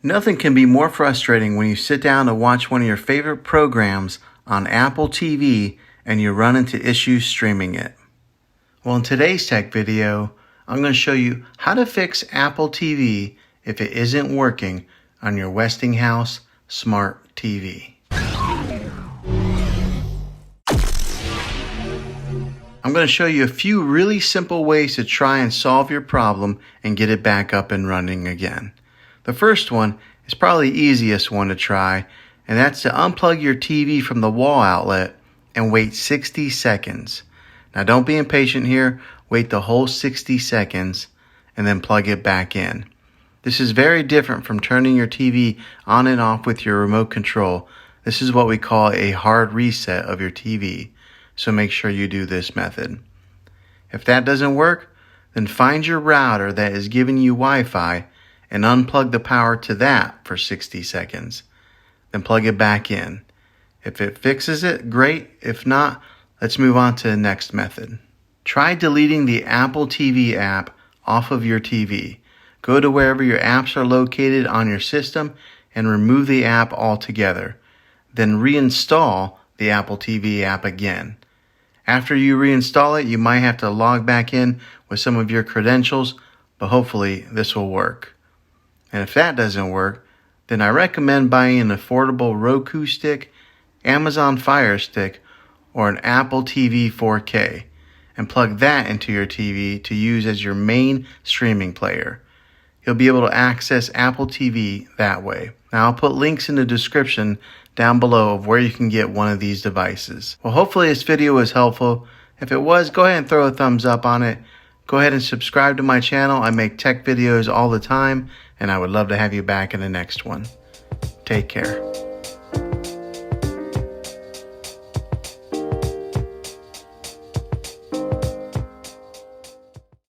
Nothing can be more frustrating when you sit down to watch one of your favorite programs on Apple TV and you run into issues streaming it. Well, in today's tech video, I'm going to show you how to fix Apple TV if it isn't working on your Westinghouse Smart TV. I'm going to show you a few really simple ways to try and solve your problem and get it back up and running again. The first one is probably the easiest one to try, and that's to unplug your TV from the wall outlet and wait 60 seconds. Now don't be impatient here, wait the whole 60 seconds and then plug it back in. This is very different from turning your TV on and off with your remote control. This is what we call a hard reset of your TV, so make sure you do this method. If that doesn't work, then find your router that is giving you Wi-Fi and unplug the power to that for 60 seconds. Then plug it back in. If it fixes it, great. If not, let's move on to the next method. Try deleting the Apple TV app off of your TV. Go to wherever your apps are located on your system and remove the app altogether. Then reinstall the Apple TV app again. After you reinstall it, you might have to log back in with some of your credentials, but hopefully this will work. And if that doesn't work, then I recommend buying an affordable Roku stick, Amazon Fire Stick, or an Apple TV 4K, and plug that into your TV to use as your main streaming player. You'll be able to access Apple TV that way. Now I'll put links in the description down below of where you can get one of these devices. Well, hopefully this video was helpful. If it was, go ahead and throw a thumbs up on it. Go ahead and subscribe to my channel. I make tech videos all the time, and I would love to have you back in the next one. Take care.